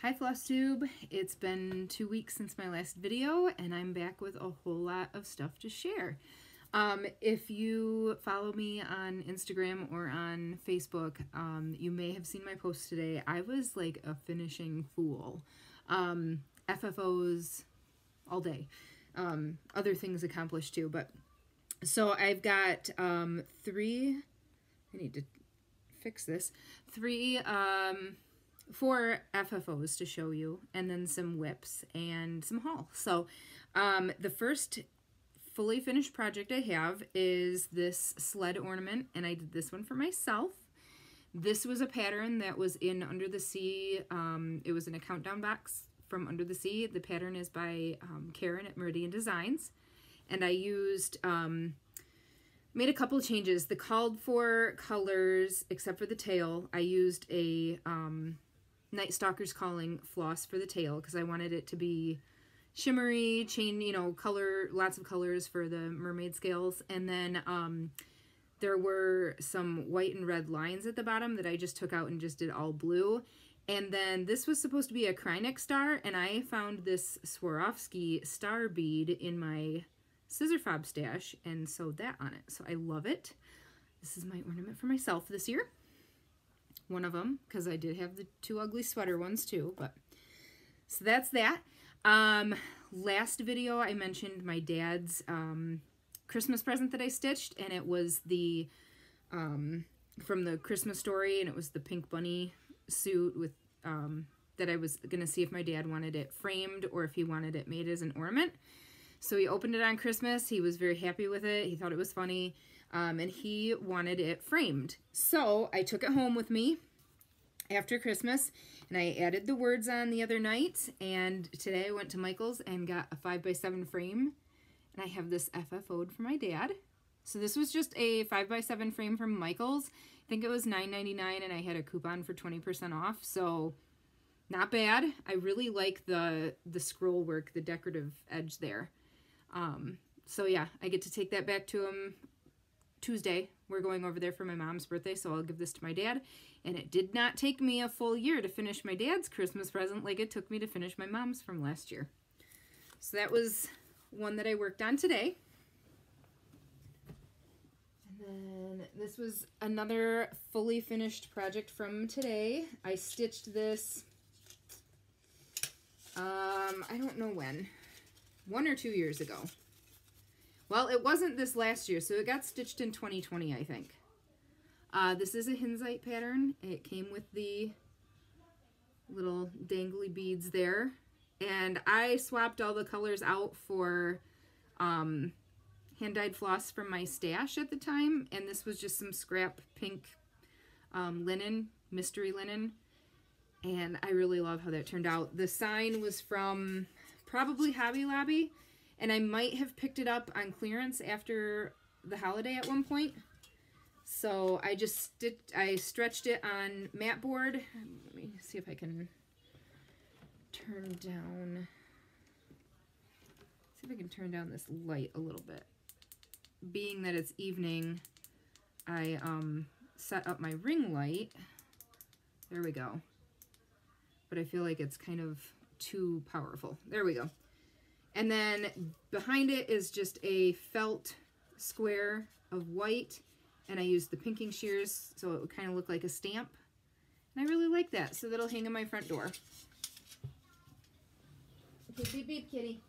Hi Flosstube, it's been 2 weeks since my last video and I'm back with a whole lot of stuff to share. If you follow me on Instagram or on Facebook, you may have seen my post today. I was like a finishing fool. FFOs all day. Other things accomplished too, but so I've got I need to fix this, 4 FFOs to show you, and then some whips and some haul. So the first fully finished project I have is this sled ornament, and I did this one for myself. This was a pattern that was in Under the Sea. It was in a countdown box from Under the Sea. The pattern is by Karen at Meridian Designs, and I used made a couple of changes. The called for colors, except for the tail, I used a Night Stalker's Calling floss for the tail because I wanted it to be shimmery, color, lots of colors for the mermaid scales. And then there were some white and red lines at the bottom that I just took out and just did all blue. And then this was supposed to be a Krynic star, and I found this Swarovski star bead in my scissor fob stash and sewed that on it. So I love it. This is my ornament for myself this year. One of them, because I did have the 2 ugly sweater ones too, but so that's that. Last video I mentioned my dad's Christmas present that I stitched, and it was the from the Christmas Story, and it was the pink bunny suit with that I was gonna see if my dad wanted it framed or if he wanted it made as an ornament. So he opened it on Christmas. He was very happy with it. He thought it was funny. And he wanted it framed. So I took it home with me after Christmas, and I added the words on the other night. And today I went to Michael's and got a 5x7 frame. And I have this FFO'd for my dad. So this was just a 5x7 frame from Michael's. I think it was $9.99, and I had a coupon for 20% off. So not bad. I really like the scroll work, the decorative edge there. So yeah, I get to take that back to him Tuesday. We're going over there for my mom's birthday, so I'll give this to my dad. And it did not take me a full year to finish my dad's Christmas present like it took me to finish my mom's from last year. So that was one that I worked on today. And then this was another fully finished project from today. I stitched this, I don't know when. 1 or 2 years ago. Well, it wasn't this last year, so it got stitched in 2020, I think. This is a Hinzite pattern. It came with the little dangly beads there. And I swapped all the colors out for hand-dyed floss from my stash at the time. And this was just some scrap pink linen, mystery linen. And I really love how that turned out. The sign was from probably Hobby Lobby, and I might have picked it up on clearance after the holiday at one point. So I stretched it on mat board. Let me see if I can turn down this light a little bit. Being that it's evening, I set up my ring light. There we go. But I feel like it's kind of too powerful. There we go. And then behind it is just a felt square of white, and I used the pinking shears so it would kind of look like a stamp. And I really like that, so that'll hang in my front door. Okay, beep beep kitty.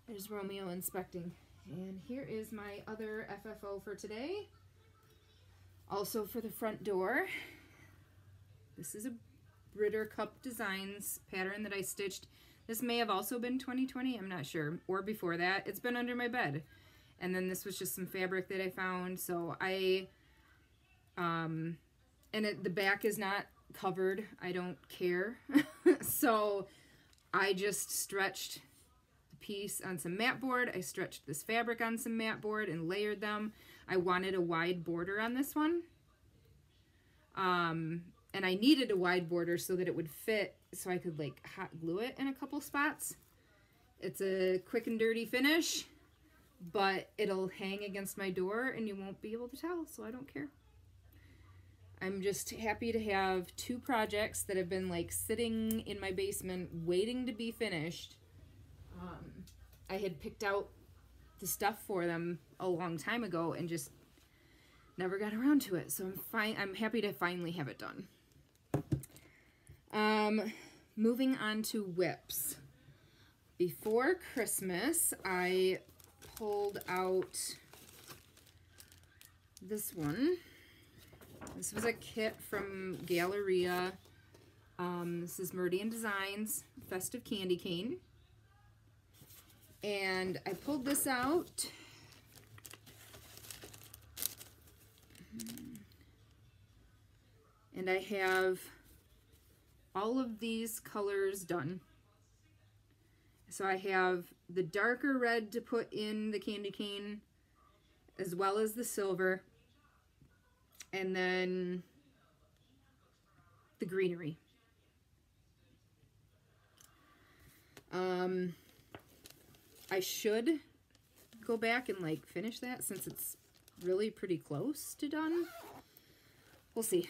There's Romeo inspecting. And here is my other FFO for today. Also for the front door. This is a Ritter Cup Designs pattern that I stitched. This may have also been 2020, I'm not sure, or before that. It's been under my bed. And then this was just some fabric that I found. So the back is not covered. I don't care. So I just stretched the piece on some mat board. I stretched this fabric on some mat board and layered them. I wanted a wide border on this one. And I needed a wide border so that it would fit, so I could like hot glue it in a couple spots. It's a quick and dirty finish, but it'll hang against my door and you won't be able to tell, so I don't care. I'm just happy to have 2 projects that have been like sitting in my basement waiting to be finished. I had picked out the stuff for them a long time ago and just never got around to it. So I'm happy to finally have it done. Moving on to whips. Before Christmas, I pulled out this one. This was a kit from Galleria. This is Meridian Designs Festive Candy Cane. And I pulled this out. And I have all of these colors done. So I have the darker red to put in the candy cane, as well as the silver, and then the greenery. I should go back and like finish that since it's really pretty close to done. We'll see.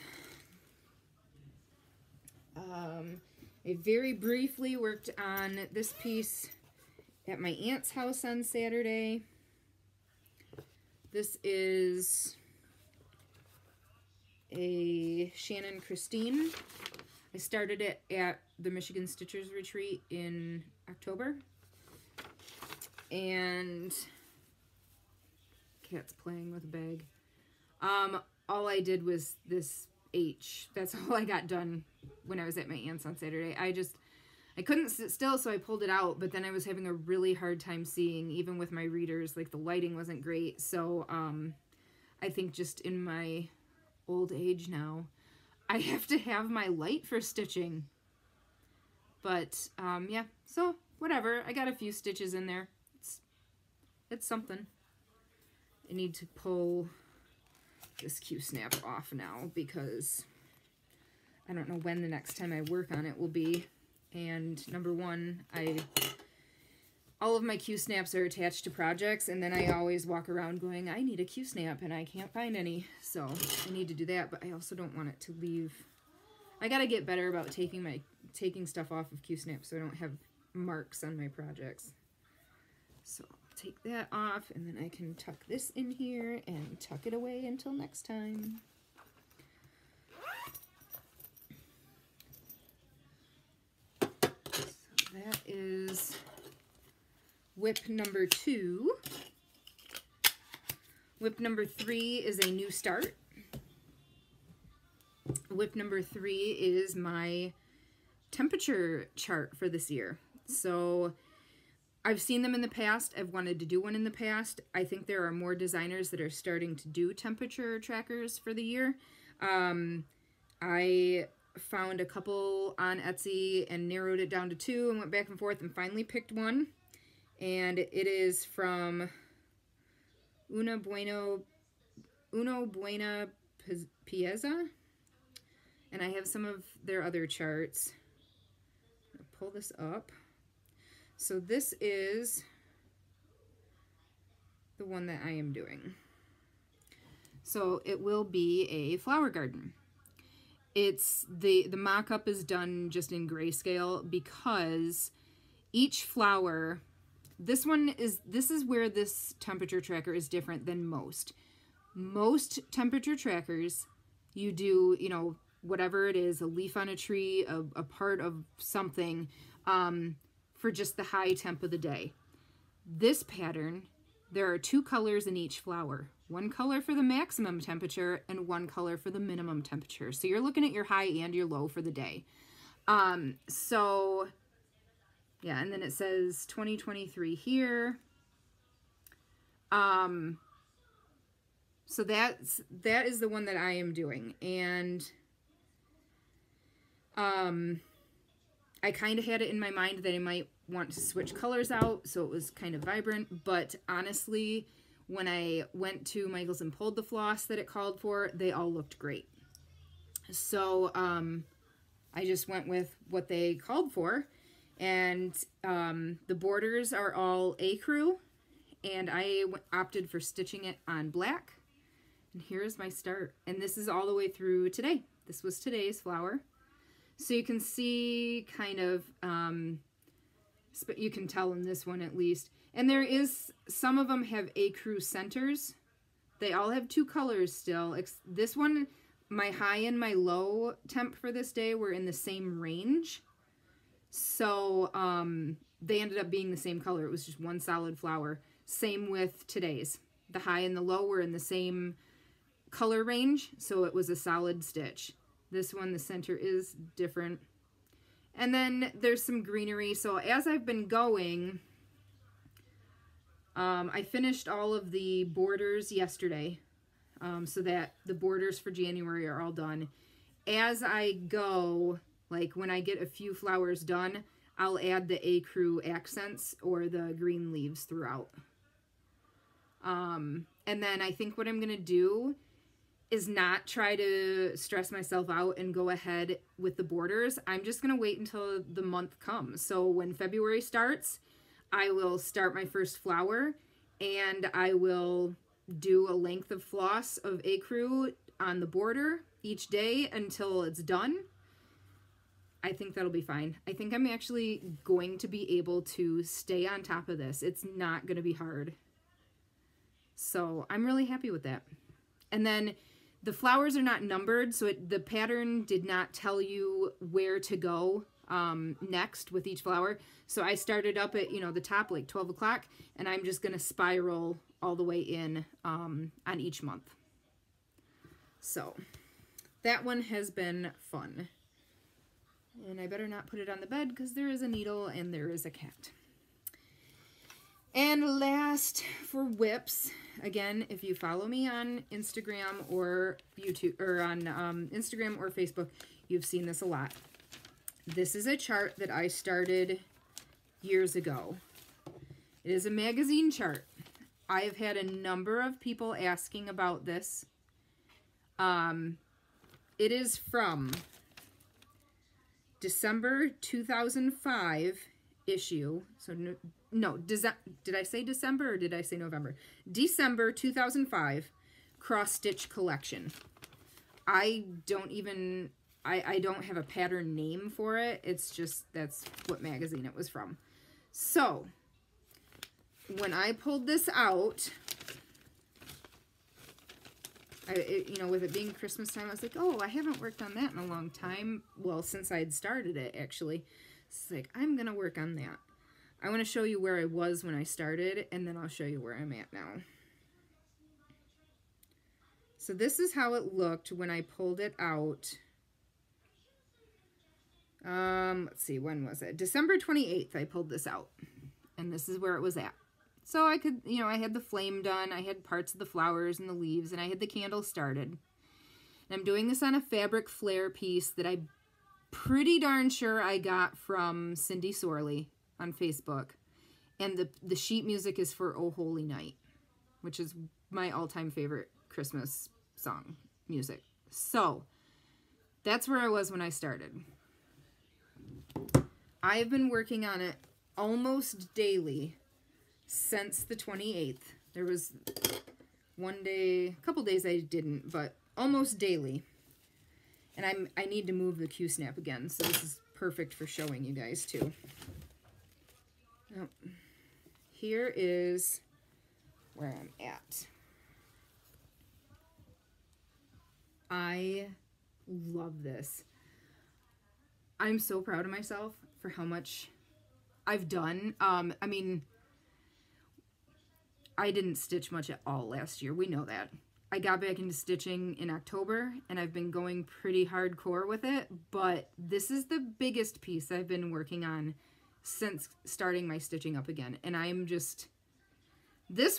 I very briefly worked on this piece at my aunt's house on Saturday. This is a Shannon Christine. I started it at the Michigan Stitchers Retreat in October. And cat's playing with a bag. All I did was this H. That's all I got done when I was at my aunt's on Saturday. I couldn't sit still, so I pulled it out, but then I was having a really hard time seeing, even with my readers. Like, the lighting wasn't great, so I think just in my old age now, I have to have my light for stitching. But, yeah, so whatever. I got a few stitches in there. It's something. I need to pull this Q-snap off now because I don't know when the next time I work on it will be. And number one, all of my Q-snaps are attached to projects, and then I always walk around going, I need a Q-snap, and I can't find any. So I need to do that, but I also don't want it to leave. I gotta get better about taking stuff off of Q-snap so I don't have marks on my projects. So I'll take that off, and then I can tuck this in here and tuck it away until next time. So that is whip number 2. Whip number 3 is a new start. Whip number 3 is my temperature chart for this year. So I've seen them in the past. I've wanted to do one in the past. I think there are more designers that are starting to do temperature trackers for the year. I found a couple on Etsy and narrowed it down to 2 and went back and forth and finally picked one. And it is from Una Buena Pieza. And I have some of their other charts. I'll pull this up. So this is the one that I am doing. So it will be a flower garden. It's the mock-up is done just in grayscale because each flower, this is where this temperature tracker is different than most. Most temperature trackers, you do, you know, whatever it is, a leaf on a tree, a part of something, for just the high temp of the day. This pattern, there are 2 colors in each flower. One color for the maximum temperature and one color for the minimum temperature. So you're looking at your high and your low for the day. So, yeah, and then it says 2023 here. So that is the one that I am doing. And I kind of had it in my mind that I might want to switch colors out so it was kind of vibrant, but honestly, when I went to Michael's and pulled the floss that it called for, they all looked great. So I just went with what they called for, and the borders are all ecru, and I opted for stitching it on black. And here's my start. And this is all the way through today. This was today's flower. So you can see kind of, you can tell in this one at least. And there is, some of them have ecru centers. They all have two colors still. This one, my high and my low temp for this day were in the same range. So they ended up being the same color. It was just one solid flower. Same with today's. The high and the low were in the same color range, so it was a solid stitch. This one, the center is different. And then there's some greenery. So as I've been going, I finished all of the borders yesterday, so that the borders for January are all done. As I go, like when I get a few flowers done, I'll add the ecru accents or the green leaves throughout. And then I think what I'm going to do is not try to stress myself out and go ahead with the borders. I'm just going to wait until the month comes. So when February starts, I will start my first flower and I will do a length of floss of ecru on the border each day until it's done. I think that'll be fine. I think I'm actually going to be able to stay on top of this. It's not going to be hard. So I'm really happy with that. And then the flowers are not numbered, so the pattern did not tell you where to go next with each flower. So I started up at, the top, like 12 o'clock, and I'm just going to spiral all the way in on each month. So that one has been fun. And I better not put it on the bed because there is a needle and there is a cat. And last, for whips, again, if you follow me on Instagram or YouTube, or on Instagram or Facebook, you've seen this a lot. This is a chart that I started years ago. It is a magazine chart. I have had a number of people asking about this. It is from December 2005 issue. So no, did I say December or did I say November? December 2005 cross stitch collection. I don't have a pattern name for it. It's just, that's what magazine it was from. So when I pulled this out, with it being Christmas time, I was like, oh, I haven't worked on that in a long time. Well, since I had started it, actually. It's like, I'm going to work on that. I want to show you where I was when I started, and then I'll show you where I'm at now. So this is how it looked when I pulled it out. Let's see, when was it? December 28th, I pulled this out. And this is where it was at. So I could, I had the flame done, I had parts of the flowers and the leaves, and I had the candle started. And I'm doing this on a fabric flare piece that I'm pretty darn sure I got from Cindy Sorley on Facebook. And the sheet music is for Oh Holy Night, which is my all-time favorite Christmas song music. So that's where I was when I started. I've been working on it almost daily since the 28th. There was one day, a couple days I didn't, but almost daily. And I need to move the Q-snap again, so this is perfect for showing you guys too. Now, here is where I'm at. I love this. I'm so proud of myself for how much I've done. I mean, I didn't stitch much at all last year. We know that. I got back into stitching in October, and I've been going pretty hardcore with it, but this is the biggest piece I've been working on since starting my stitching up again. And I'm just, this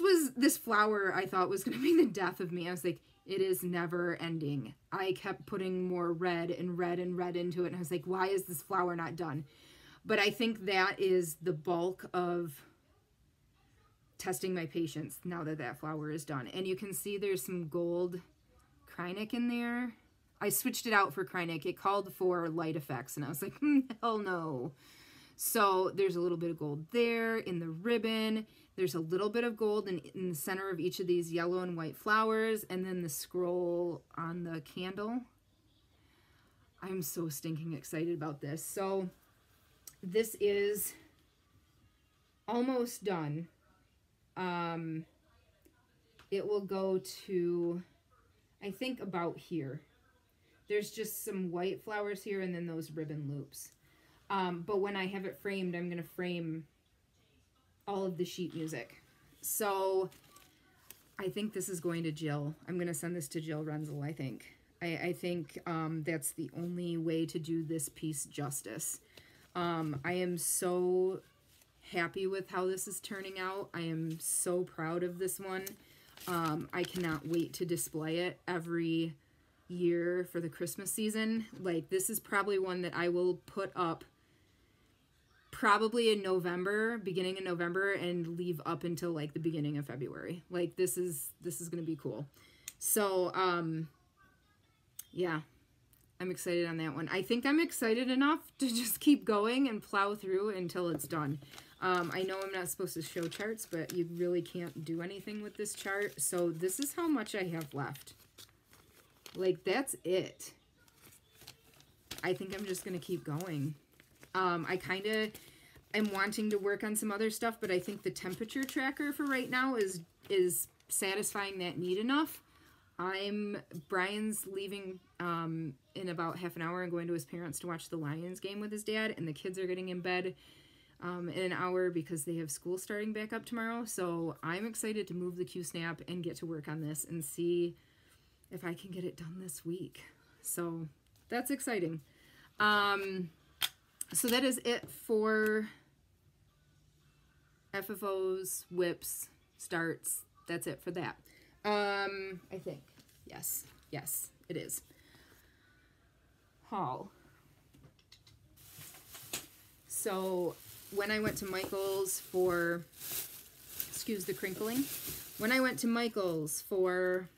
flower I thought was going to be the death of me. I was like, it is never ending. I kept putting more red and red and red into it, and I was like, why is this flower not done? But I think that is the bulk of testing my patience now that that flower is done. And you can see there's some gold Krynic in there. I switched it out for Krynic. It called for light effects, and I was like, hell no. So there's a little bit of gold there in the ribbon. There's a little bit of gold in the center of each of these yellow and white flowers, and then the scroll on the candle. I'm so stinking excited about this. So this is almost done. It will go to, I think, about here. There's just some white flowers here and then those ribbon loops. But when I have it framed, I'm going to frame all of the sheet music. So I think this is going to Jill. I'm going to send this to Jill Renzel, I think. I think that's the only way to do this piece justice. I am so happy with how this is turning out. I am so proud of this one. I cannot wait to display it every year for the Christmas season. Like, this is probably one that I will put up probably in November, beginning of November, and leave up until like the beginning of February. Like, this is going to be cool. So, yeah, I'm excited on that one. I think I'm excited enough to just keep going and plow through until it's done. I know I'm not supposed to show charts, but you really can't do anything with this chart. So this is how much I have left. Like, that's it. I think I'm just going to keep going. I kind of am wanting to work on some other stuff, but I think the temperature tracker for right now is satisfying that need enough. Brian's leaving in about half an hour and going to his parents to watch the Lions game with his dad, and the kids are getting in bed in an hour because they have school starting back up tomorrow. So I'm excited to move the Q-snap and get to work on this and see if I can get it done this week. So that's exciting. So that is it for FFOs, whips, starts. That's it for that. I think. Yes, it is. Haul. So when I went to Michael's for, excuse the crinkling, when I went to Michael's for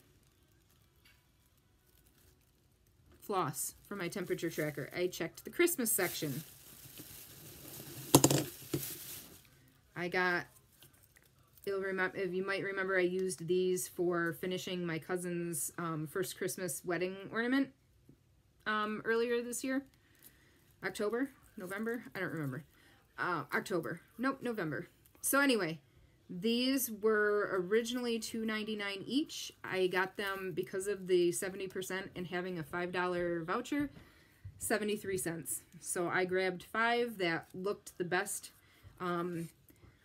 floss for my temperature tracker, I checked the Christmas section. I got, if you might remember, I used these for finishing my cousin's first Christmas wedding ornament earlier this year. October? November? I don't remember. October. Nope, November. So anyway, these were originally $2.99 each. I got them because of the 70% and having a $5 voucher, 73 cents. So I grabbed 5 that looked the best.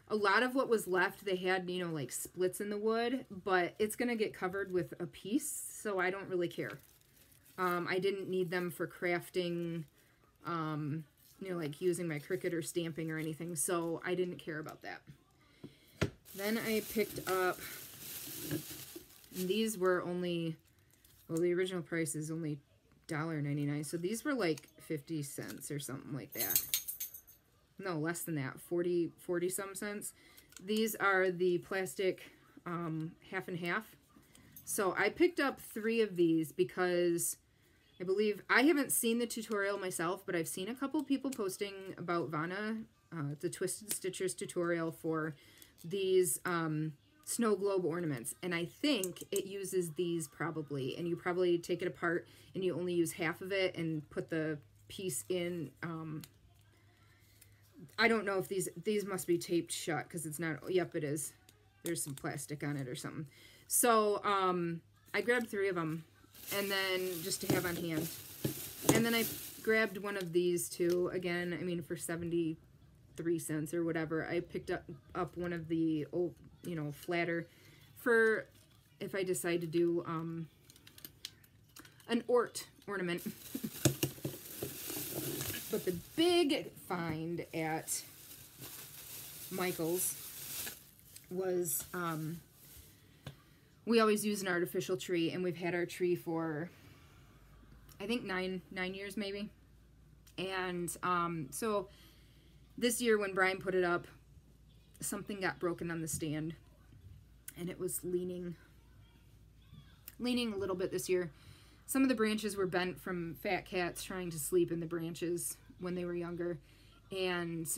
A lot of what was left, they had, you know, like splits in the wood, but it's going to get covered with a piece, so I don't really care. I didn't need them for crafting, you know, like using my Cricut or stamping or anything, so I didn't care about that. Then I picked up, and these were only, well, the original price is only $1.99, so these were like 50 cents or something like that. No, less than that, 40 some cents. These are the plastic half and half. So I picked up 3 of these because I believe, I haven't seen the tutorial myself, but I've seen a couple people posting about Vanna, the Twisted Stitchers tutorial for these snow globe ornaments. And I think it uses these probably, and you probably take it apart and you only use half of it and put the piece in, I don't know if these must be taped shut because it's not, yep, it is. There's some plastic on it or something. So, I grabbed 3 of them, and then just to have on hand. And then I grabbed one of these too, again, I mean, for 73 cents or whatever. I picked up one of the old, you know, flatter for if I decide to do, an ornament. But the big find at Michael's was, we always use an artificial tree, and we've had our tree for, I think, nine years maybe. And so this year when Brian put it up, something got broken on the stand, and it was leaning a little bit this year. Some of the branches were bent from fat cats trying to sleep in the branches when they were younger. and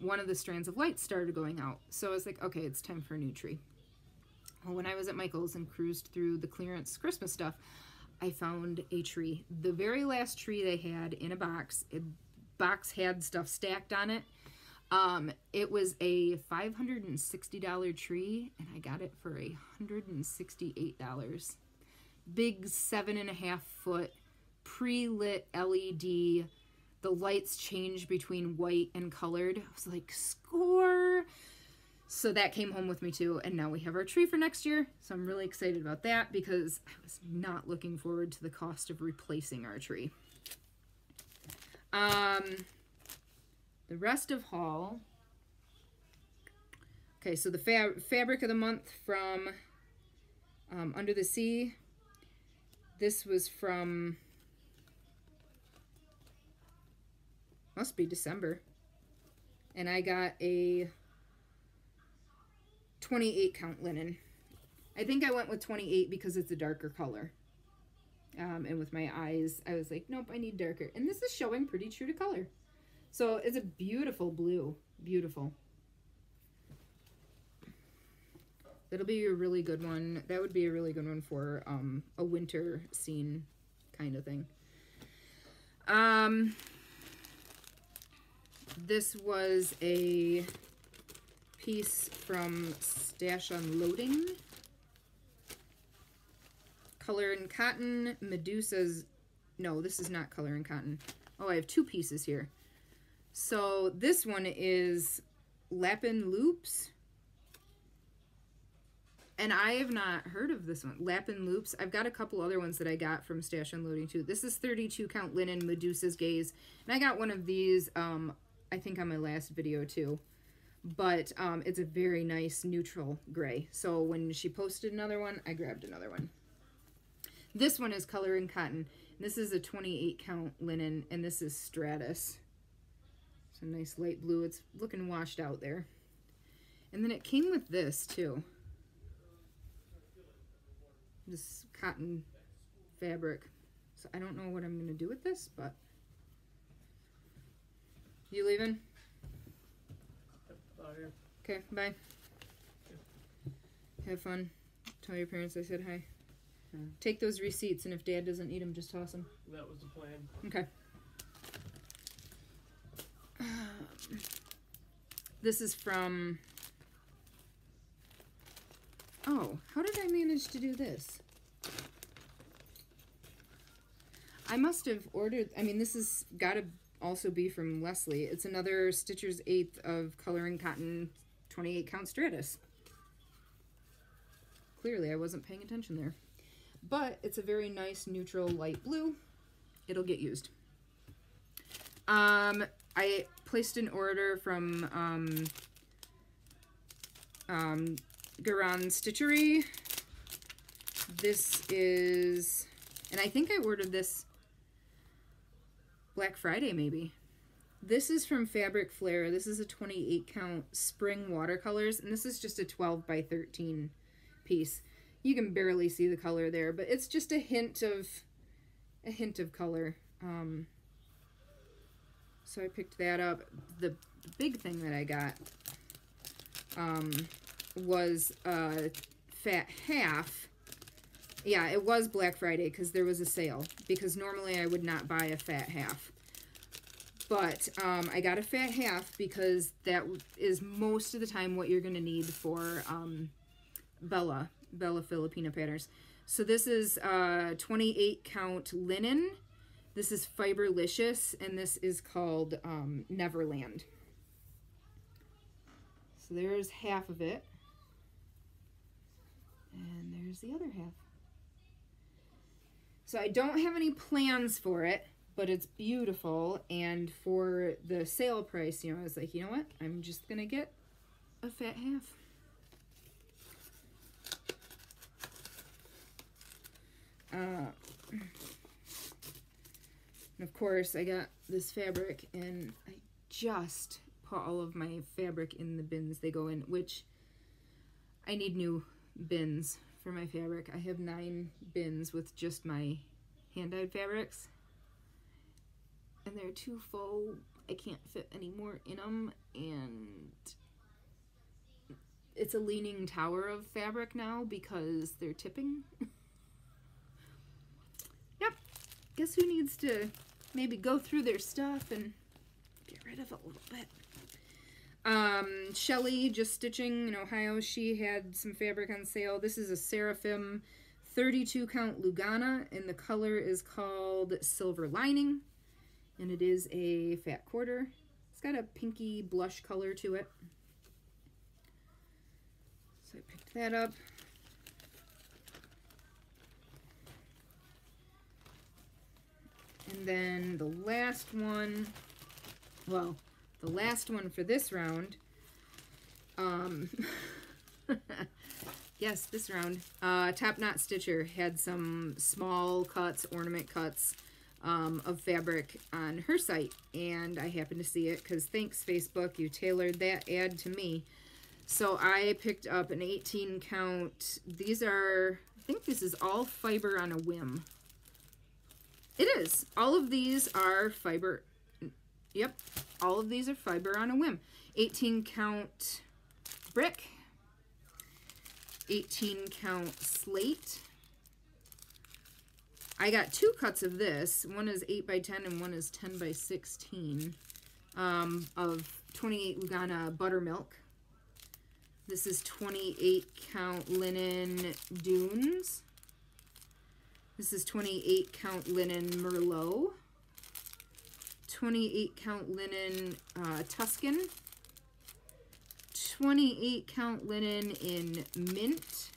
one of the strands of light started going out. So I was like, okay, it's time for a new tree. Well, when I was at Michael's and cruised through the clearance Christmas stuff, I found a tree. The very last tree they had in a box. Box had stuff stacked on it. It was a $560 tree, and I got it for $168. Big 7.5 foot pre-lit LED. The lights changed between white and colored. I was like, score! So that came home with me too, and now we have our tree for next year. So I'm really excited about that because I was not looking forward to the cost of replacing our tree. The rest of haul. Okay, so the fabric of the month from Under the Sea. This was from, must be December. And I got a 28 count linen. I think I went with 28 because it's a darker color. And with my eyes, I was like, nope, I need darker. And this is showing pretty true to color. So it's a beautiful blue. Beautiful. That'll be a really good one. That would be a really good one for a winter scene kind of thing. This was a piece from Stash Unloading. Color and Cotton, Medusa's, no, this is not Color and Cotton. Oh, I have two pieces here. So this one is Lapin Loops. And I have not heard of this one. Lapin Loops. I've got a couple other ones that I got from Stash Unloading too. This is 32 count linen, Medusa's Gaze. And I got one of these, I think on my last video too. But it's a very nice neutral gray. So when she posted another one, I grabbed another one. This one is Color and Cotton. This is a 28 count linen, and this is Stratus. It's a nice light blue. It's looking washed out there. And then it came with this too. This cotton fabric. So I don't know what I'm going to do with this, but... You leaving? Okay, bye. Have fun. Tell your parents I said hi. Take those receipts, and if Dad doesn't need them, just toss them. That was the plan. Okay. This is from... Oh, how did I manage to do this? I must have ordered... I mean, this has got to also be from Leslie. It's another Stitcher's 8th of Color and Cotton 28 count Stratus. Clearly, I wasn't paying attention there. But it's a very nice neutral light blue. It'll get used. I placed an order from Garan Stitchery. This is, and I think I ordered this Black Friday maybe. This is from Fabric Flair. This is a 28 count spring watercolors, and this is just a 12 by 13 piece. You can barely see the color there, but it's just a hint of color. So I picked that up. The big thing that I got was a fat half. Yeah, it was Black Friday because there was a sale. Because normally I would not buy a fat half. But I got a fat half because that is most of the time what you're going to need for Bella Filipina patterns. So this is 28 count linen. This is Fiberlicious, and this is called Neverland. So there's half of it. And there's the other half. So I don't have any plans for it, but it's beautiful. And for the sale price, you know, I was like, you know what? I'm just going to get a fat half. And of course, I got this fabric, and I just put all of my fabric in the bins they go in, which I need new bins for my fabric. I have 9 bins with just my hand-dyed fabrics, and they're too full. I can't fit any more in them, and it's a leaning tower of fabric now because they're tipping. Yep. Guess who needs to maybe go through their stuff and get rid of a little bit. Shelly, just stitching in Ohio, she had some fabric on sale. This is a Seraphim 32 count Lugana, and the color is called Silver Lining, and it is a fat quarter. It's got a pinky blush color to it. So I picked that up. And then the last one, well, the last one for this round, yes, this round, Top Knot Stitcher had some small cuts, ornament cuts of fabric on her site, and I happened to see it because thanks, Facebook, you tailored that ad to me. So I picked up an 18 count. These are, I think this is all fiber on a whim. It is. All of these are fiber. Yep. All of these are fiber on a whim. 18 count brick. 18 count slate. I got two cuts of this. One is 8 by 10 and one is 10 by 16 of 28 Lugana buttermilk. This is 28 count linen dunes. This is 28 count linen Merlot, 28 count linen Tuscan, 28 count linen in mint,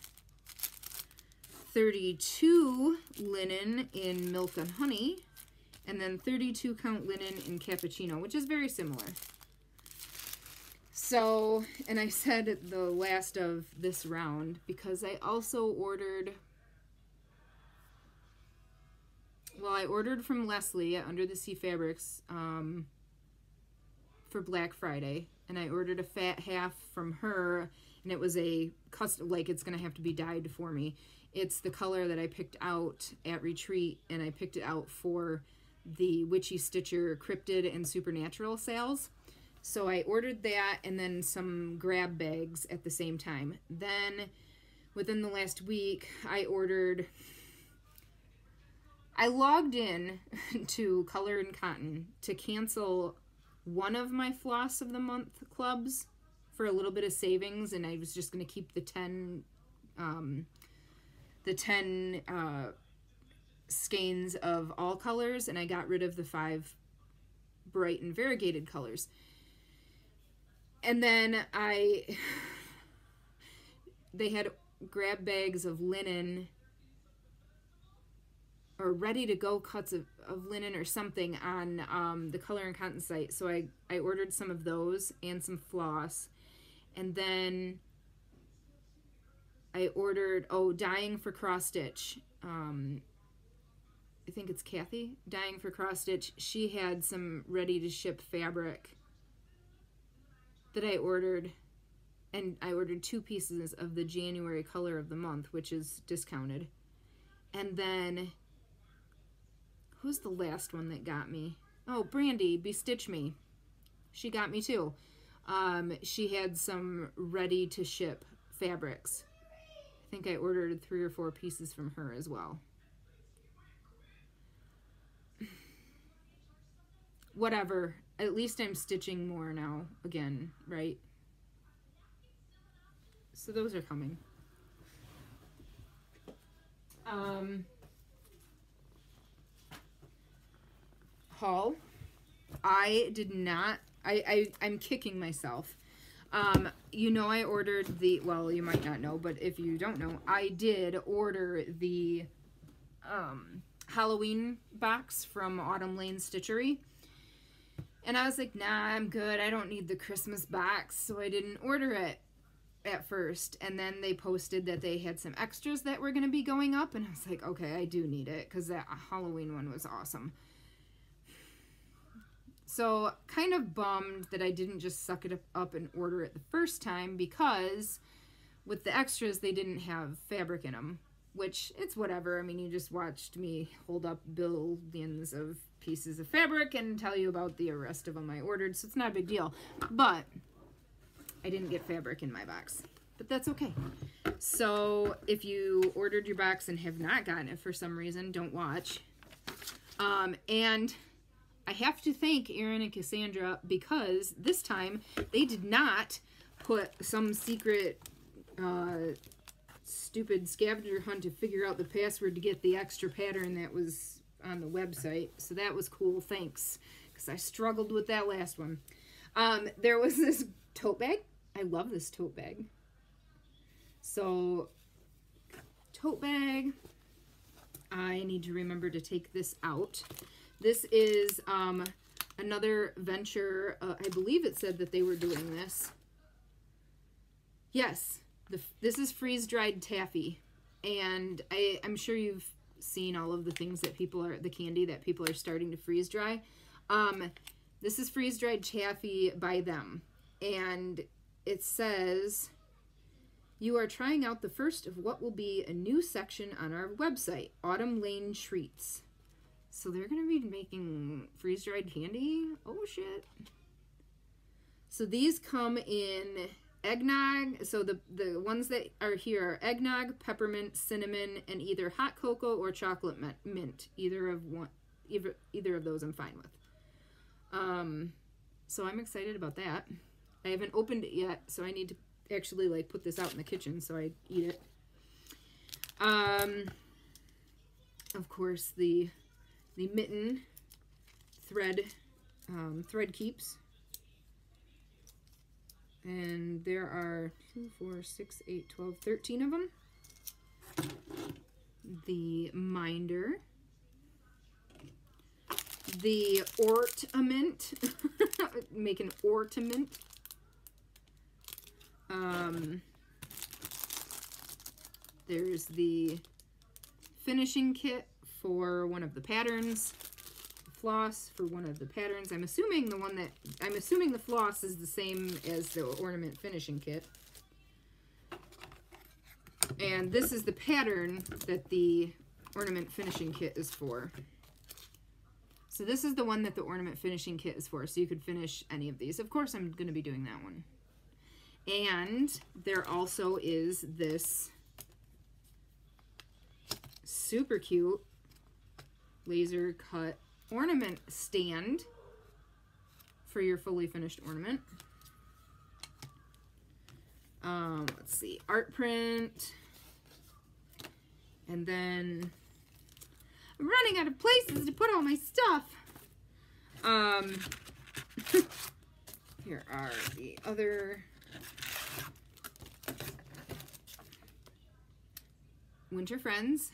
32 linen in milk and honey, and then 32 count linen in cappuccino, which is very similar. So, and I said the last of this round because I also ordered, well, I ordered from Leslie at Under the Sea Fabrics for Black Friday, and I ordered a fat half from her, and it was a custom, like it's going to have to be dyed for me. It's the color that I picked out at Retreat, and I picked it out for the Witchy Stitcher Cryptid and Supernatural sales. So I ordered that and then some grab bags at the same time. Then within the last week, I logged in to Color and Cotton to cancel one of my Floss of the Month clubs for a little bit of savings, and I was just going to keep the 10 skeins of all colors, and I got rid of the 5 bright and variegated colors. And then they had grab bags of linen or ready-to-go cuts of linen or something on the Color and Cotton site. So I ordered some of those and some floss. And then I ordered, Dyeing for Cross Stitch. I think it's Kathy, Dyeing for Cross Stitch. She had some ready-to-ship fabric that I ordered, and I ordered 2 pieces of the January Color of the Month, which is discounted. And then, who's the last one that got me? Oh, Brandy, Bestitch Me. She got me too. She had some ready-to-ship fabrics. I think I ordered 3 or 4 pieces from her as well. Whatever. At least I'm stitching more now again, right? So those are coming. Haul. I did not, I'm kicking myself. You know, I ordered the, well, you might not know, but if you don't know, I did order the Halloween box from Autumn Lane Stitchery. And I was like, nah, I'm good. I don't need the Christmas box. So I didn't order it at first. And then they posted that they had some extras that were going to be going up. And I was like, okay, I do need it because that Halloween one was awesome. So kind of bummed that I didn't just suck it up and order it the first time, because with the extras, they didn't have fabric in them, which it's whatever. I mean, you just watched me hold up billions of pieces of fabric and tell you about the rest of them I ordered, so it's not a big deal. But I didn't get fabric in my box, but that's okay. So if you ordered your box and have not gotten it for some reason, don't watch. And I have to thank Erin and Cassandra, because this time they did not put some secret stupid scavenger hunt to figure out the password to get the extra pattern that was on the website. So that was cool. Thanks. Because I struggled with that last one. There was this tote bag. I love this tote bag. So, tote bag. I need to remember to take this out. This is another venture. I believe it said that they were doing this. Yes, this is freeze-dried taffy. And I'm sure you've seen all of the things that the candy that people are starting to freeze-dry. This is freeze-dried taffy by them. And it says, you are trying out the first of what will be a new section on our website, Autumn Lane Treats. So they're going to be making freeze-dried candy? Oh, shit. So these come in eggnog. So the ones that are here are eggnog, peppermint, cinnamon, and either hot cocoa or chocolate mint. Either of those I'm fine with. So I'm excited about that. I haven't opened it yet, so I need to actually like put this out in the kitchen so I eat it. Of course, the mitten thread keeps, and there are 2, 4, 6, 8, 12, 13 of them. The minder, the ornament, make an ornament. There's the finishing kit for one of the patterns, floss for one of the patterns. I'm assuming the floss is the same as the ornament finishing kit. And this is the pattern that the ornament finishing kit is for. So this is the one that the ornament finishing kit is for, so you could finish any of these. Of course, I'm going to be doing that one. And there also is this super cute laser cut ornament stand for your fully finished ornament. Let's see, art print. And then I'm running out of places to put all my stuff. Here are the other Winter Friends.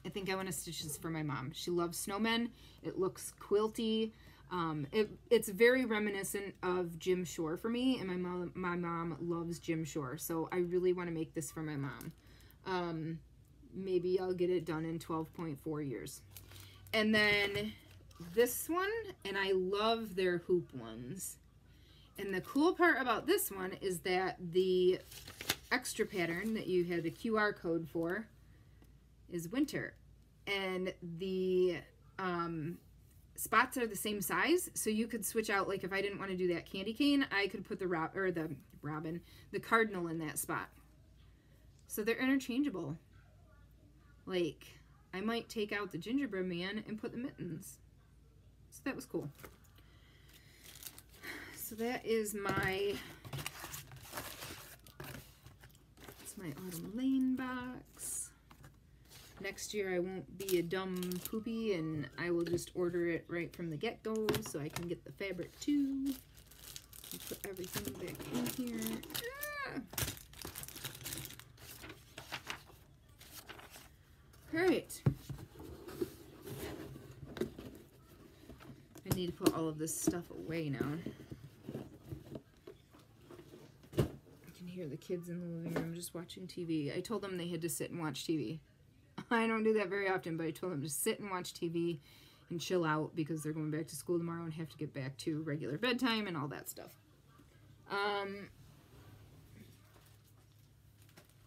I think I want to stitch this for my mom. She loves snowmen. It looks quilty. It's very reminiscent of Jim Shore for me, and my mom loves Jim Shore, so I really want to make this for my mom. Maybe I'll get it done in 12.4 years. And then this one, and I love their hoop ones. And the cool part about this one is that the extra pattern that you had a QR code for is winter. And the spots are the same size, so you could switch out, like if I didn't want to do that candy cane, I could put the cardinal in that spot. So they're interchangeable. Like, I might take out the gingerbread man and put the mittens. So that was cool. So that is my Autumn Lane box. Next year I won't be a dumb poopy and I will just order it right from the get-go so I can get the fabric too. Put everything back in here. Ah! Alright. I need to put all of this stuff away now. I can hear the kids in the living room just watching TV. I told them they had to sit and watch TV. I don't do that very often, but I told them to sit and watch TV and chill out because they're going back to school tomorrow and have to get back to regular bedtime and all that stuff.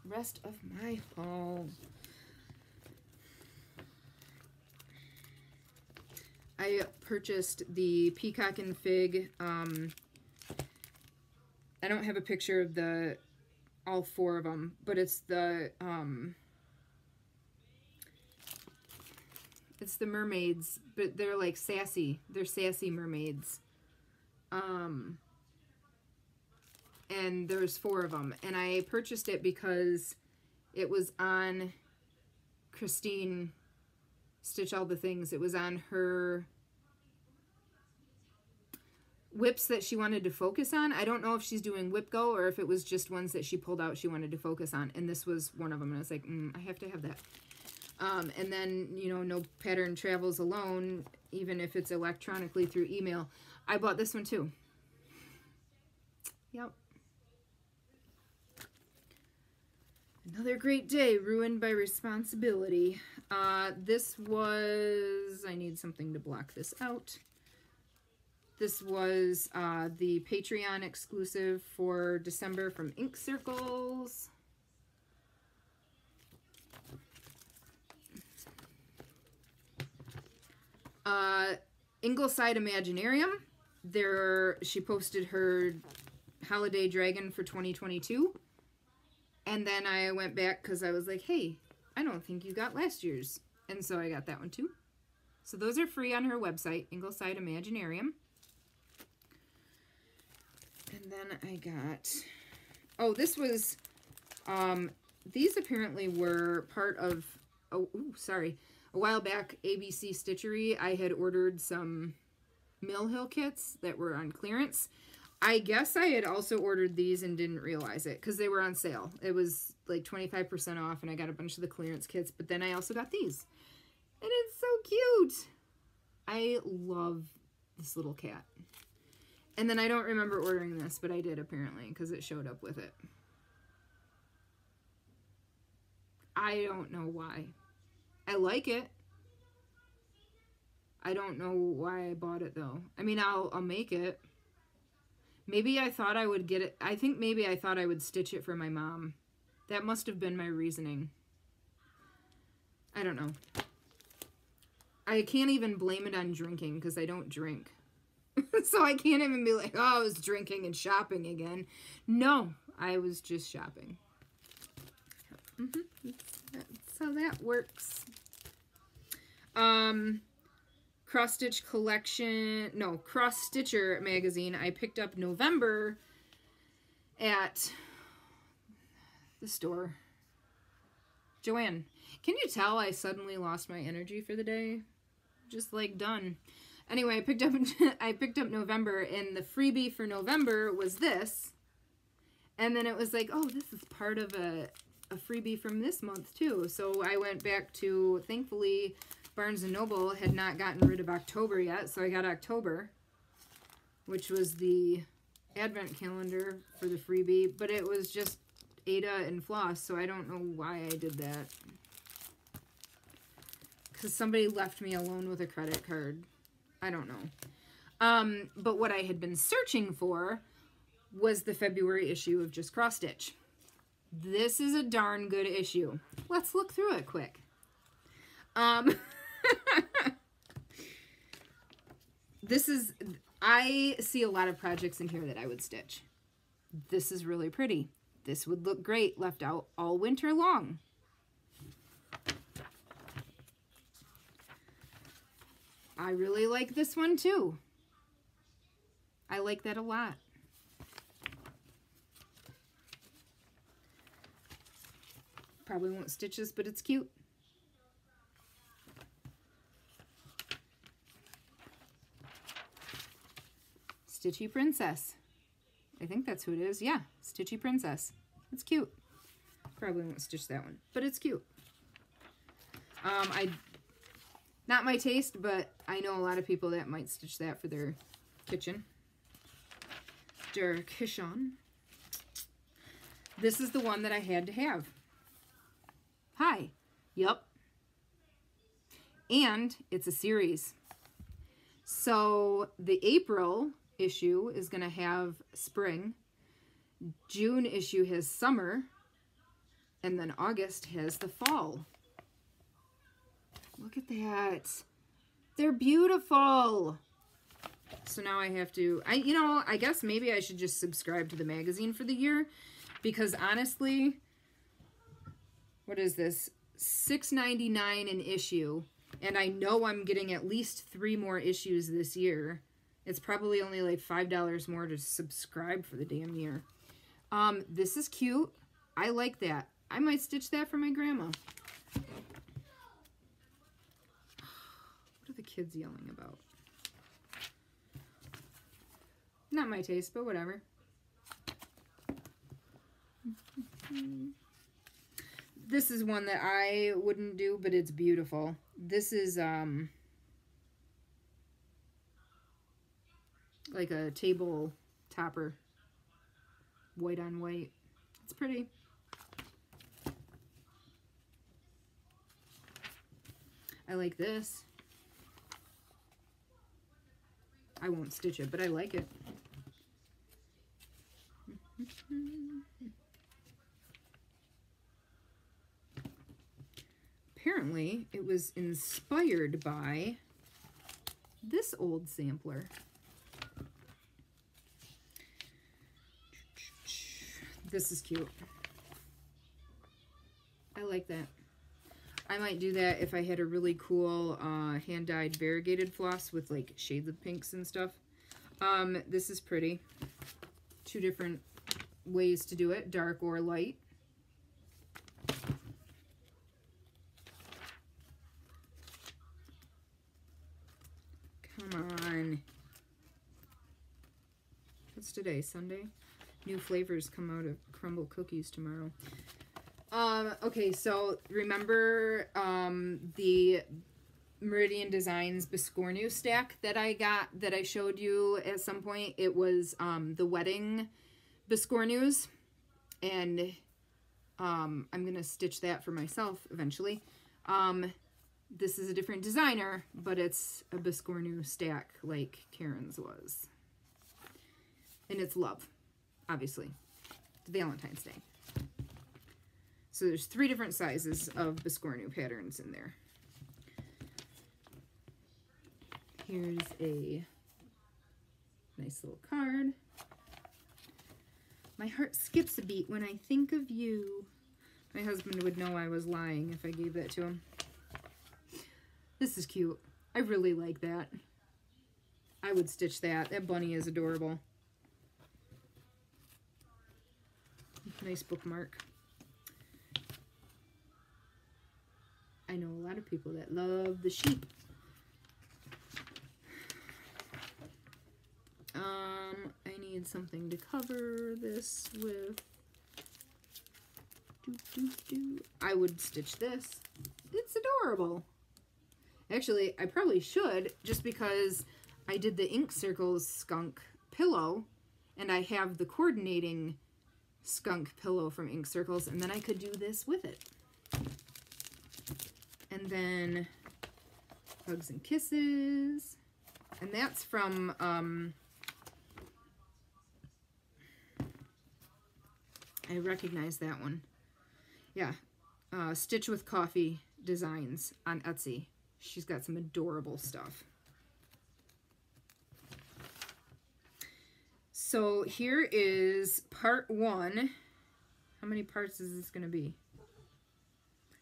Rest of my haul. I purchased the Peacock and Fig. I don't have a picture of all 4 of them, but it's the mermaids, but they're like sassy. They're sassy mermaids. And there's 4 of them. And I purchased it because it was on Christine Stitch All the Things. It was on her whips that she wanted to focus on. I don't know if she's doing whip go or if it was just ones that she pulled out she wanted to focus on. And this was one of them. And I was like, I have to have that. And then, you know, no pattern travels alone, even if it's electronically through email. I bought this one too. Yep. Another great day ruined by responsibility. This was, I need something to block this out. This was the Patreon exclusive for December from Ink Circles. Ingleside Imaginarium. She posted her Holiday Dragon for 2022. And then I went back because I was like, hey, I don't think you got last year's. And so I got that one too. So those are free on her website, Ingleside Imaginarium. And then I got, oh, this was, these apparently were part of, a while back, ABC Stitchery. I had ordered some Mill Hill kits that were on clearance. I guess I had also ordered these and didn't realize it because they were on sale. It was like 25% off and I got a bunch of the clearance kits, but then I also got these. And it's so cute. I love this little cat. And then I don't remember ordering this, but I did apparently because it showed up with it. I don't know why. I like it. I don't know why I bought it though. I mean, I'll make it. Maybe I thought I would get it. I think maybe I thought I would stitch it for my mom. That must have been my reasoning. I don't know. I can't even blame it on drinking because I don't drink. So I can't even be like, oh, I was drinking and shopping again. No, I was just shopping. That's how that works. Cross Stitch Collection, no, Cross Stitcher magazine. I picked up November at the store. Joanne, can you tell I suddenly lost my energy for the day? Just like done. Anyway, I picked up November, and the freebie for November was this. And then it was like, oh, this is part of a freebie from this month too. So I went back to, thankfully, Barnes & Noble had not gotten rid of October yet, so I got October, which was the advent calendar for the freebie, but it was just Ada and Floss, so I don't know why I did that. Because somebody left me alone with a credit card. I don't know. But what I had been searching for was the February issue of Just Cross Stitch. This is a darn good issue. Let's look through it quick. I see a lot of projects in here that I would stitch. This is really pretty. This would look great left out all winter long. I really like this one too. I like that a lot. Probably won't stitch this, but it's cute. Stitchy Princess. I think that's who it is. Yeah, Stitchy Princess. It's cute. Probably won't stitch that one, but it's cute. Not my taste, but I know a lot of people that might stitch that for their kitchen. Kishon. This is the one that I had to have. Hi. Yup. And it's a series. So the April issue is going to have spring. June issue has summer. And then August has the fall. Look at that. They're beautiful. So now I have to, I guess maybe I should just subscribe to the magazine for the year, because honestly, what is this? $6.99 an issue, and I know I'm getting at least 3 more issues this year. It's probably only like $5 more to subscribe for the damn year. This is cute. I like that. I might stitch that for my grandma. What are the kids yelling about? Not my taste, but whatever. This is one that I wouldn't do, but it's beautiful. This is like a table topper. White on white. It's pretty. I like this. I won't stitch it, but I like it. Apparently, it was inspired by this old sampler. This is cute. I like that. I might do that if I had a really cool hand-dyed variegated floss with like shades of pinks and stuff. This is pretty. 2 different ways to do it, dark or light. Come on. What's today? Sunday? New flavors come out of crumble cookies tomorrow. Okay, so remember the Meridian Designs Biscornu stack that I got, that I showed you at some point? It was the wedding Biscornus, and I'm going to stitch that for myself eventually. This is a different designer, but it's a Biscornu stack like Karen's was. And it's love, obviously. It's Valentine's Day. So there's 3 different sizes of Biscornu patterns in there. Here's a nice little card. My heart skips a beat when I think of you. My husband would know I was lying if I gave that to him. This is cute. I really like that. I would stitch that. That bunny is adorable. Nice bookmark. I know a lot of people that love the sheep. I need something to cover this with. I would stitch this. It's adorable. Actually, I probably should, just because I did the Ink Circles skunk pillow, and I have the coordinating skunk pillow from Ink Circles, and then I could do this with it. And then Hugs and Kisses, and that's from I recognize that one. Yeah, Stitch with Coffee Designs on Etsy. She's got some adorable stuff. So here is part 1. How many parts is this going to be?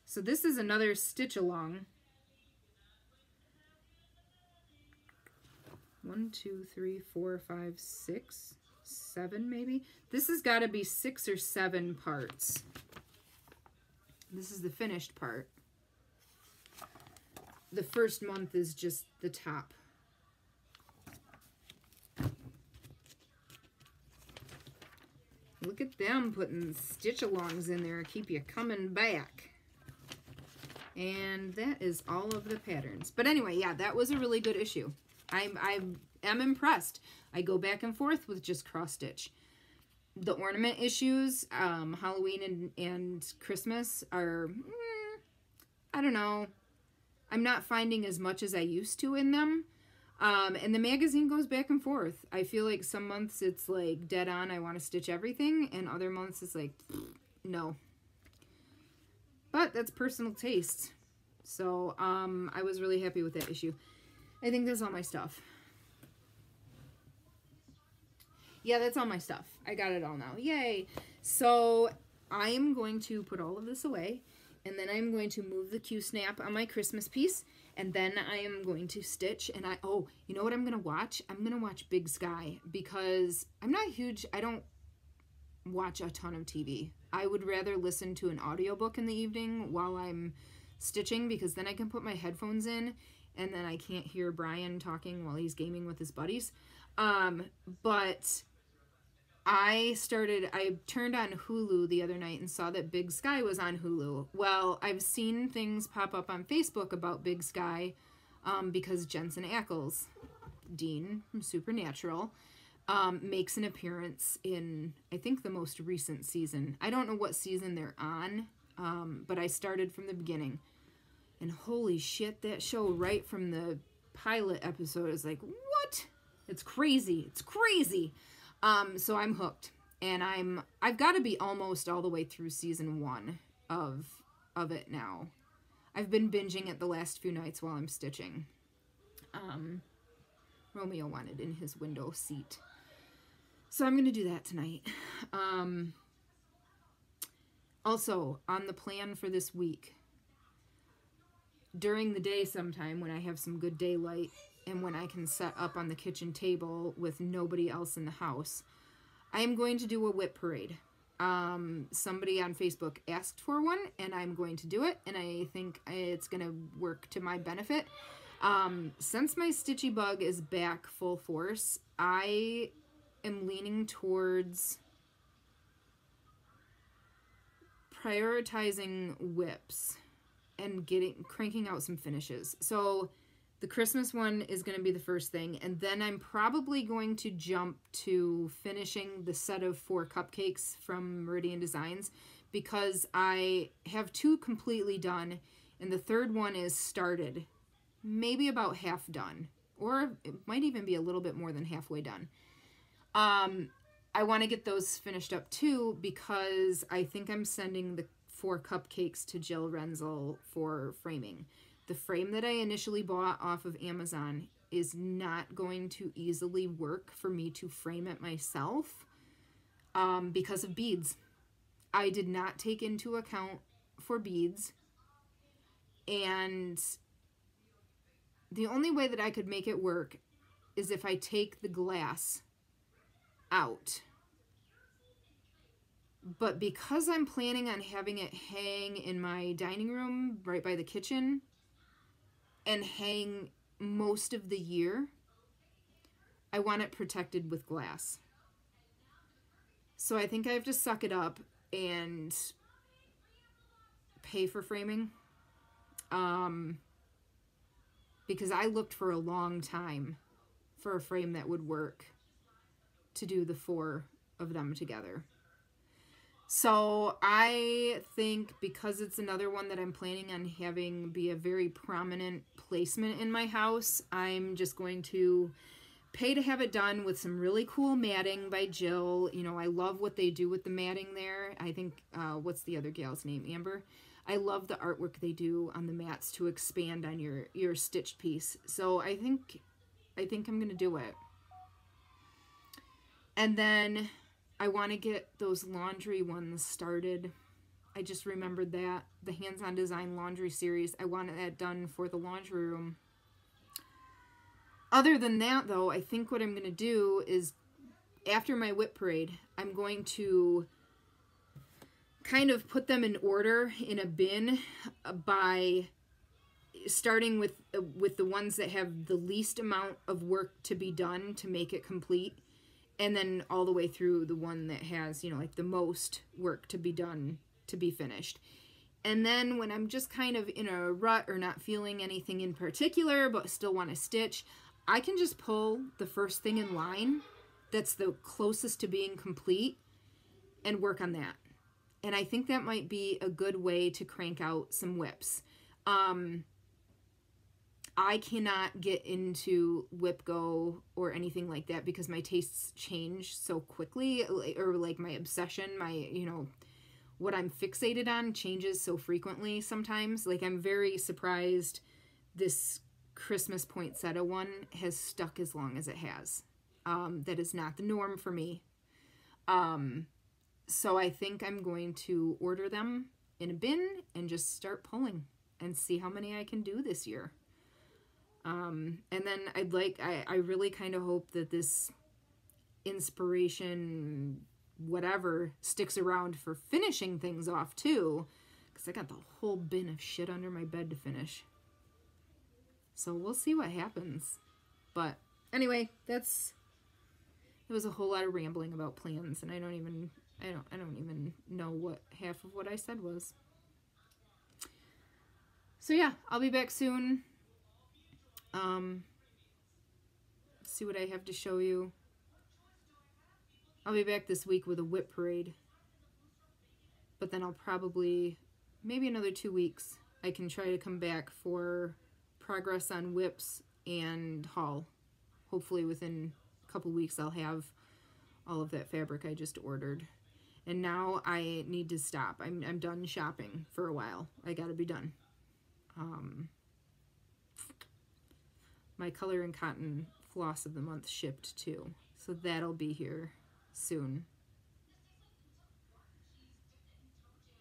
So this is another stitch along. 1, 2, 3, 4, 5, 6, 7 maybe. This has got to be 6 or 7 parts. This is the finished part. The first month is just the top. Look at them putting stitch-alongs in there, keep you coming back. And that is all of the patterns. But anyway, yeah, that was a really good issue. I am impressed. I go back and forth with just cross-stitch. The ornament issues, Halloween and Christmas are, I don't know. I'm not finding as much as I used to in them. And the magazine goes back and forth. I feel like some months it's like dead on, I want to stitch everything, and other months it's like, no. But that's personal taste. So I was really happy with that issue. I think that's all my stuff. Yeah, that's all my stuff. I got it all now. Yay. So I am going to put all of this away, and then I'm going to move the Q-snap on my Christmas piece, and then I am going to stitch, and you know what I'm going to watch? I'm going to watch Big Sky, because I'm not huge, I don't watch a ton of TV. I would rather listen to an audiobook in the evening while I'm stitching, because then I can put my headphones in, and then I can't hear Brian talking while he's gaming with his buddies. But I turned on Hulu the other night and saw that Big Sky was on Hulu. Well, I've seen things pop up on Facebook about Big Sky, because Jensen Ackles, Dean from Supernatural, makes an appearance in, I think, the most recent season. I don't know what season they're on, but I started from the beginning. And holy shit, that show right from the pilot episode is like, what? It's crazy. It's crazy. So I'm hooked, and I've got to be almost all the way through season 1 of it now. I've been binging it the last few nights while I'm stitching. Romeo wanted in his window seat. So I'm going to do that tonight. Also, on the plan for this week, during the day sometime when I have some good daylight and when I can set up on the kitchen table with nobody else in the house, I am going to do a whip parade. Somebody on Facebook asked for one, and I'm going to do it, and I think it's going to work to my benefit. Since my stitchy bug is back full force, I am leaning towards prioritizing whips and cranking out some finishes. So the Christmas one is going to be the first thing, and then I'm probably going to jump to finishing the set of 4 cupcakes from Meridian Designs, because I have 2 completely done, and the third one is started, maybe about half done, or it might even be a little bit more than halfway done. I want to get those finished up too, because I think I'm sending the 4 cupcakes to Jill Renzel for framing. The frame that I initially bought off of Amazon is not going to easily work for me to frame it myself, because of beads. I did not take into account for beads, and the only way that I could make it work is if I take the glass out. But because I'm planning on having it hang in my dining room right by the kitchen and hang most of the year, I want it protected with glass. So I think I have to suck it up and pay for framing. Because I looked for a long time for a frame that would work to do the 4 of them together. So I think, because it's another one that I'm planning on having be a very prominent placement in my house, I'm just going to pay to have it done with some really cool matting by Jill. You know, I love what they do with the matting there. I think, what's the other gal's name? Amber. I love the artwork they do on the mats to expand on your stitched piece. So I think I'm going to do it. And then I want to get those laundry ones started. I just remembered that. The Hands-On Design laundry series. I want that done for the laundry room. Other than that, though, I think what I'm going to do is, after my whip parade, I'm going to kind of put them in order in a bin by starting with the ones that have the least amount of work to be done to make it complete, and then all the way through the one that has, you know, like the most work to be done to be finished. And then when I'm just kind of in a rut or not feeling anything in particular but still want to stitch, I can just pull the first thing in line that's the closest to being complete and work on that. And I think that might be a good way to crank out some whips. I cannot get into whip go or anything like that because my tastes change so quickly, or like my obsession, my, you know, what I'm fixated on changes so frequently sometimes. Like, I'm very surprised this Christmas poinsettia one has stuck as long as it has. That is not the norm for me. So I think I'm going to order them in a bin and just start pulling and see how many I can do this year. And then I really kind of hope that this inspiration, whatever, sticks around for finishing things off too, because I got the whole bin of shit under my bed to finish. So we'll see what happens. But anyway, it was a whole lot of rambling about plans, and I don't even know what half of what I said was. So yeah, I'll be back soon. See what I have to show you. I'll be back this week with a whip parade. But then I'll probably, maybe another 2 weeks, I can try to come back for progress on whips and haul. Hopefully within a couple weeks I'll have all of that fabric I just ordered. And now I need to stop. I'm done shopping for a while. I gotta be done. My Color and Cotton Floss of the Month shipped too. So that'll be here soon.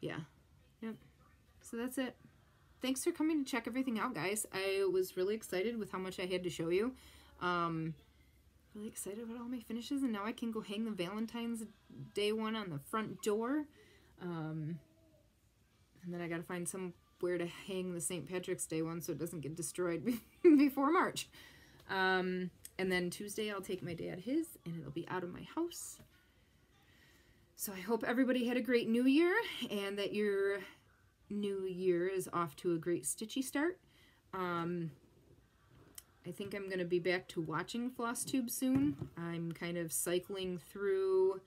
Yeah. Yep. So that's it. Thanks for coming to check everything out, guys. I was really excited with how much I had to show you. Really excited about all my finishes, and now I can go hang the Valentine's Day one on the front door. And then I gotta find somewhere to hang the St. Patrick's Day one so it doesn't get destroyed before March. And then Tuesday I'll take my dad his, and it'll be out of my house. So I hope everybody had a great New Year, and that your New Year is off to a great stitchy start. I think I'm going to be back to watching Flosstube soon. I'm kind of cycling through,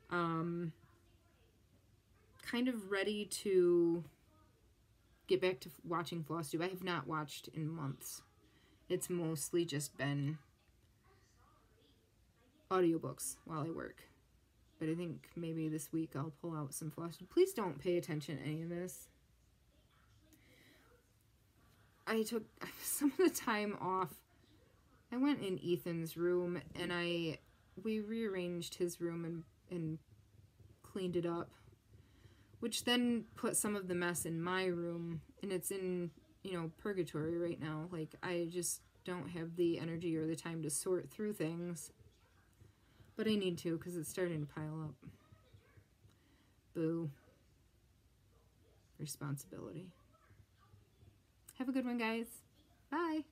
kind of ready to get back to watching Flosstube. I have not watched in months. It's mostly just been audiobooks while I work. But I think maybe this week I'll pull out some Flosstube. Please don't pay attention to any of this. I took some of the time off. I went in Ethan's room and we rearranged his room and cleaned it up, which then put some of the mess in my room, and it's in, you know, purgatory right now. Like, I just don't have the energy or the time to sort through things, but I need to because it's starting to pile up. Boo. Responsibility. Have a good one, guys. Bye.